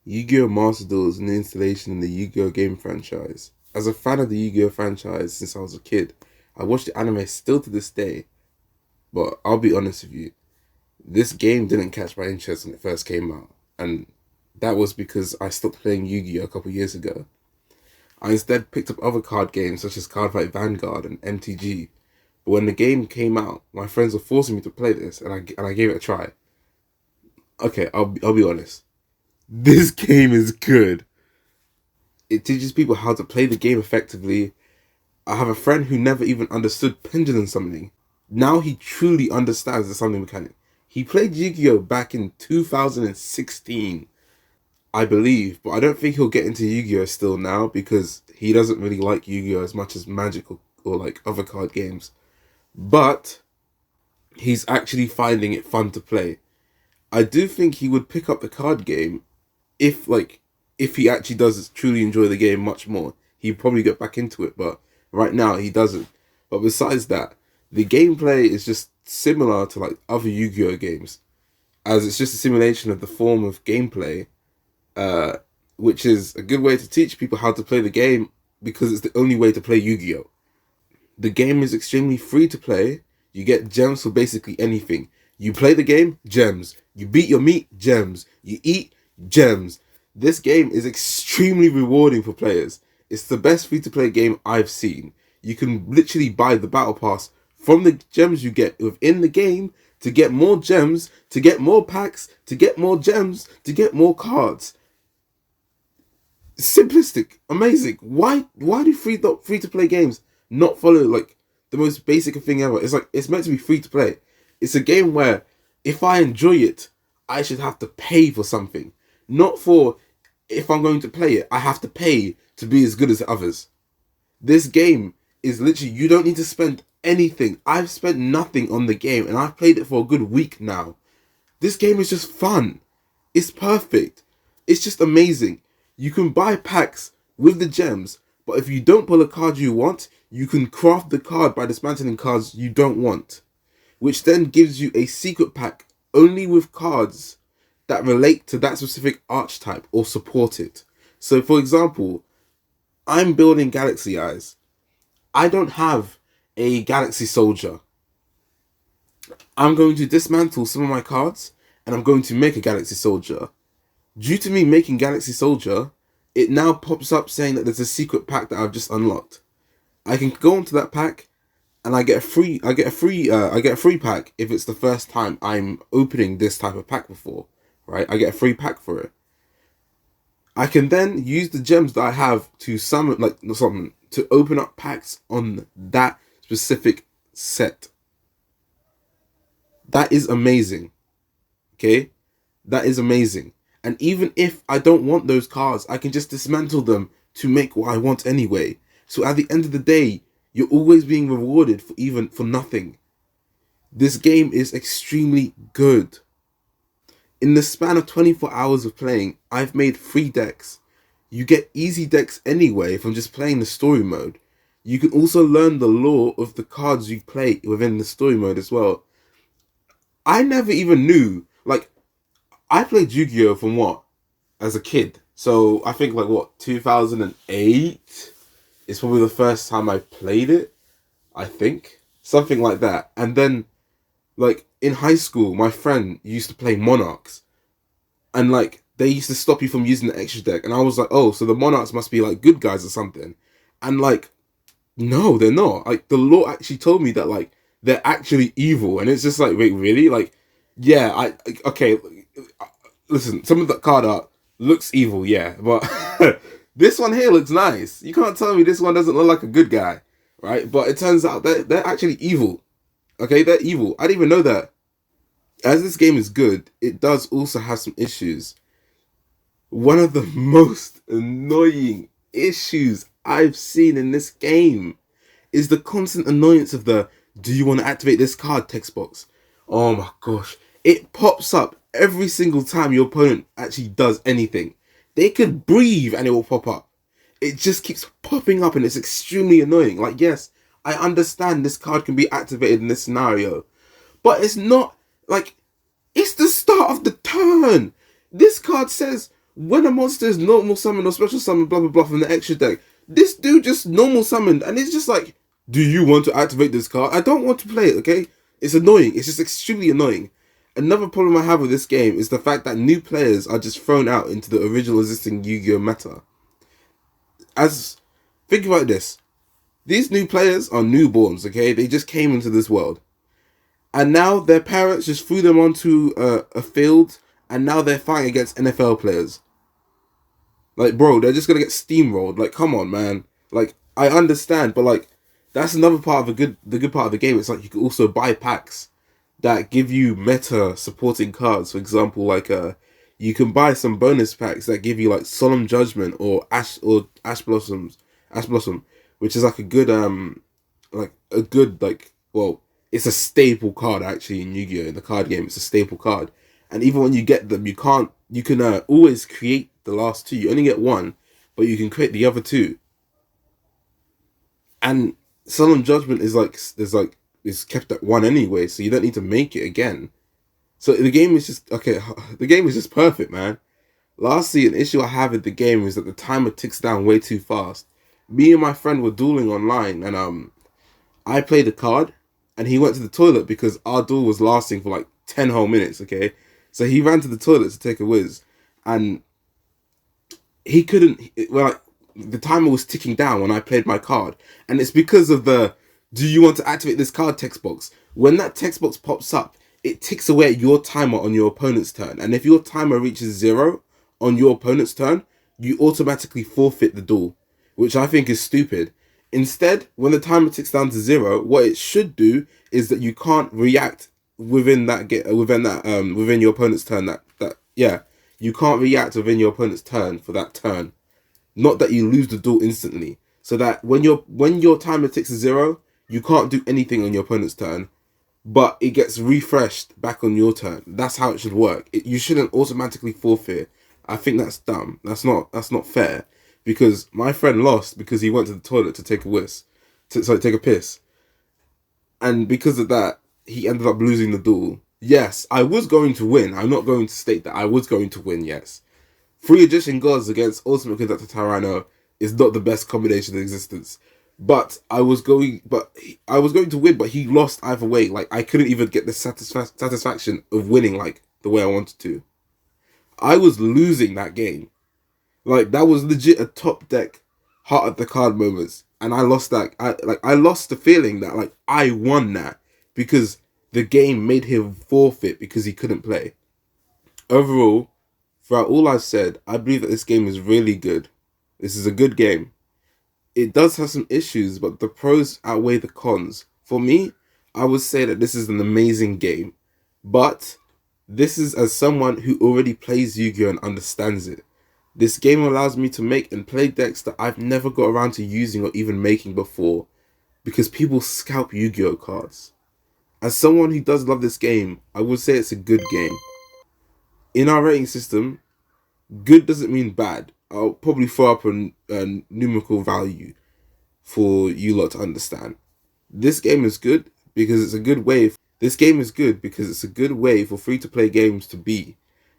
Yu-Gi-Oh! Master Duel is an installation in the Yu-Gi-Oh! Game franchise. As a fan of the Yu-Gi-Oh! Franchise since I was a kid, I watch the anime still to this day, but I'll be honest with you, this game didn't catch my interest when it first came out, and that was because I stopped playing Yu-Gi-Oh! A couple years ago. I instead picked up other card games such as Cardfight Vanguard and MTG, but when the game came out, my friends were forcing me to play this, and I gave it a try. Okay, I'll be honest. This game is good. It teaches people how to play the game effectively. I have a friend who never even understood pendulum summoning. Now he truly understands the summoning mechanic. He played Yu-Gi-Oh! Back in 2016, I believe, but I don't think he'll get into Yu-Gi-Oh! Still now because he doesn't really like Yu-Gi-Oh! As much as Magic or like other card games. But he's actually finding it fun to play. I do think he would pick up the card game if he actually does truly enjoy the game much more. He'd probably get back into it, but right now he doesn't. But besides that, the gameplay is just similar to like other Yu-Gi-Oh games, as it's just a simulation of the form of gameplay, uh, which is a good way to teach people how to play the game because it's the only way to play Yu-Gi-Oh. The game is extremely free to play. You get gems for basically anything. You play the game, gems. You beat your meat, gems. You eat, gems. This game is extremely rewarding for players. It's the best free-to-play game I've seen. You can literally buy the battle pass from the gems you get within the game to get more gems, to get more packs, to get more gems, to get more cards. Simplistic, amazing. Why do free to play games not follow like the most basic thing ever? It's like it's meant to be free to play. It's a game where if I enjoy it, I should have to pay for something. Not for if I'm going to play it, I have to pay to be as good as others. This game is literally you don't need to spend anything. I've spent nothing on the game and I've played it for a good week now. This game is just fun. It's perfect. It's just amazing. You can buy packs with the gems, but if you don't pull a card you want, you can craft the card by dismantling cards you don't want, which then gives you a secret pack only with cards that relate to that specific archetype or support it. So, for example, I'm building Galaxy Eyes. I don't have a Galaxy Soldier. I'm going to dismantle some of my cards and I'm going to make a Galaxy Soldier. Due to me making Galaxy Soldier, it now pops up saying that there's a secret pack that I've just unlocked. I can go into that pack and I get a free pack if it's the first time I'm opening this type of pack before, right? I get a free pack for it. I can then use the gems that I have to summon, like something, to open up packs on that specific set. That is amazing. Okay? That is amazing. And even if I don't want those cards, I can just dismantle them to make what I want anyway. So at the end of the day, you're always being rewarded for nothing. This game is extremely good. In the span of 24 hours of playing, I've made 3 decks. You get easy decks anyway from just playing the story mode. You can also learn the lore of the cards you play within the story mode as well. I never even knew, like, I played Yu-Gi-Oh! From what? As a kid. So I think like what, 2008 is probably the first time I played it. I think. Something like that. And then like in high school, my friend used to play Monarchs. And like they used to stop you from using the extra deck. And I was like, oh, so the Monarchs must be like good guys or something. And like, no, they're not. Like the lore actually told me that like they're actually evil. And it's just like, wait, really? Like, yeah, okay. Listen, some of the card art looks evil, yeah, but this one here looks nice. You can't tell me this one doesn't look like a good guy, right? But it turns out that they're actually evil. Okay, they're evil. I didn't even know that. As this game is good, it does also have some issues. One of the most annoying issues I've seen in this game is the constant annoyance of the "Do you want to activate this card?" text box. Oh my gosh. It pops up every single time your opponent actually does anything. They could breathe and it will pop up. It just keeps popping up and it's extremely annoying. Like, yes, I understand this card can be activated in this scenario, but it's not like, it's the start of the turn. This card says, when a monster is normal summon or special summon, blah blah blah from the extra deck, this dude just normal summoned, and it's just like, do you want to activate this card? I don't want to play it. Okay, it's annoying. It's just extremely annoying. Another problem I have with this game is the fact that new players are just thrown out into the original existing Yu-Gi-Oh meta. As think about this, these new players are newborns. Okay, they just came into this world, and now their parents just threw them onto a field, and now they're fighting against NFL players. Like, bro, they're just gonna get steamrolled. Like, come on, man. Like, I understand, but like, that's another part of the good part of the game. It's like you can also buy packs that give you meta supporting cards. For example, like you can buy some bonus packs that give you like Solemn Judgment or Ash Blossom, which is like a good well, it's a staple card actually in Yu-Gi-Oh! In the card game. It's a staple card, and even when you get them, you can always create the last two. You only get one, but you can create the other two. And Solemn Judgment is kept at one anyway, so you don't need to make it again. So the game is just okay. The game is just perfect, man. Lastly, an issue I have with the game is that the timer ticks down way too fast. Me and my friend were dueling online, and I played a card, and he went to the toilet because our duel was lasting for like 10 whole minutes. Okay, so he ran to the toilet to take a whiz, and he couldn't. Well, like, the timer was ticking down when I played my card, and it's because of the "Do you want to activate this card?" text box. When that text box pops up, it ticks away at your timer on your opponent's turn, and if your timer reaches 0 on your opponent's turn, you automatically forfeit the duel, which I think is stupid. Instead, when the timer ticks down to 0, what it should do is that you can't react within your opponent's turn. You can't react within your opponent's turn for that turn. Not that you lose the duel instantly. So that when your timer ticks to 0, you can't do anything on your opponent's turn, but it gets refreshed back on your turn. That's how it should work. You shouldn't automatically forfeit. I think that's dumb. That's not fair. Because my friend lost because he went to the toilet to take take a piss. And because of that, he ended up losing the duel. Yes, I was going to win. I'm not going to state that I was going to win, yes. 3 Egyptian gods against Ultimate Conductor Tyranno is not the best combination in existence. But I was going to win, but he lost either way. Like, I couldn't even get the satisfaction of winning like the way I wanted to. I was losing that game. Like, that was legit a top deck heart of the card moments. And I lost that. I lost the feeling that like I won that because the game made him forfeit because he couldn't play. Overall, throughout all I've said, I believe that this game is really good. This is a good game. It does have some issues, but the pros outweigh the cons. For me, I would say that this is an amazing game. But this is as someone who already plays Yu-Gi-Oh! And understands it. This game allows me to make and play decks that I've never got around to using or even making before, because people scalp Yu-Gi-Oh! Cards. As someone who does love this game, I would say it's a good game. In our rating system, good doesn't mean bad. I'll probably throw up a numerical value for you lot to understand. This game is good because it's a good way. This game is good because it's a good way for free-to-play games to be.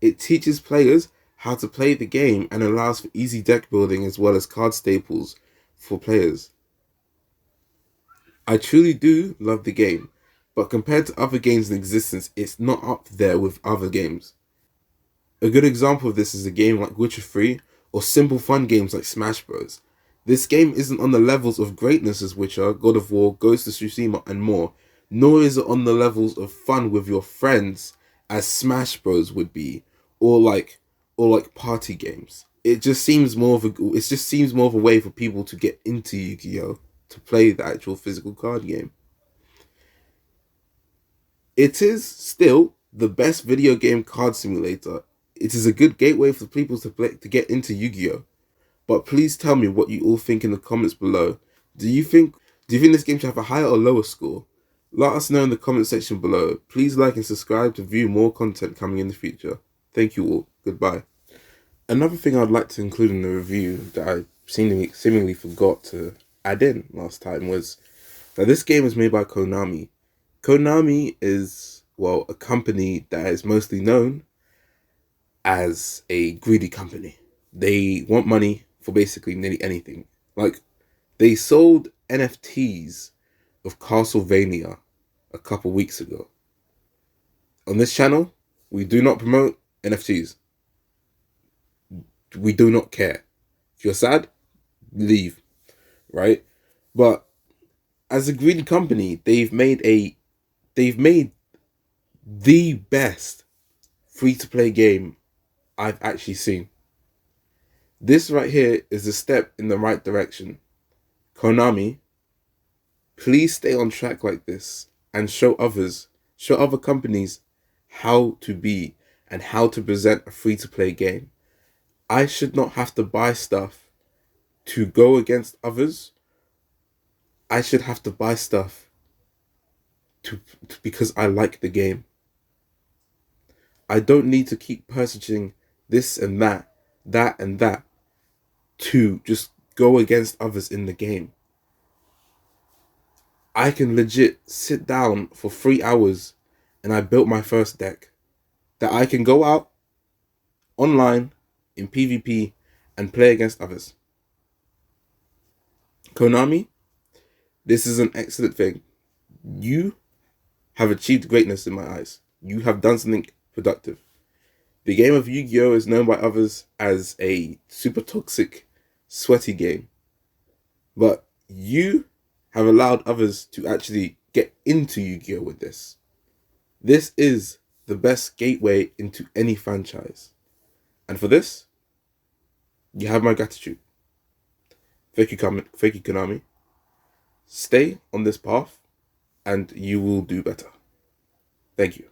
It teaches players how to play the game and allows for easy deck building as well as card staples for players. I truly do love the game, but compared to other games in existence, it's not up there with other games. A good example of this is a game like Witcher 3 or simple fun games like Smash Bros. This game isn't on the levels of greatness as Witcher, God of War, Ghost of Tsushima and more, nor is it on the levels of fun with your friends as Smash Bros would be, or like party games. It just seems more of a way for people to get into Yu-Gi-Oh! To play the actual physical card game. It is still the best video game card simulator. It is a good gateway for people to get into Yu-Gi-Oh! But please tell me what you all think in the comments below. Do you think this game should have a higher or lower score? Let us know in the comment section below. Please like and subscribe to view more content coming in the future. Thank you all. Goodbye. Another thing I'd like to include in the review that I seemingly forgot to add in last time was that this game is made by Konami. Konami is, well, a company that is mostly known as a greedy company. They want money for basically nearly anything. Like, they sold NFTs of Castlevania a couple weeks ago. On this channel, we do not promote NFTs. We do not care. If you're sad, leave, right? But as a greedy company, they've made the best free to play game I've actually seen. This right here is a step in the right direction. Konami, please stay on track like this and show other companies how to be and how to present a free to play game. I should not have to buy stuff to go against others. I should have to buy stuff because I like the game. I don't need to keep purchasing this and that and that to just go against others in the game. I can legit sit down for 3 hours and I built my first deck that I can go out online in PvP and play against others. Konami, this is an excellent thing. You have achieved greatness in my eyes. You have done something productive. The game of Yu-Gi-Oh! Is known by others as a super toxic, sweaty game. But you have allowed others to actually get into Yu-Gi-Oh! With this. This is the best gateway into any franchise. And for this, you have my gratitude. Thank you, Konami. Stay on this path and you will do better. Thank you.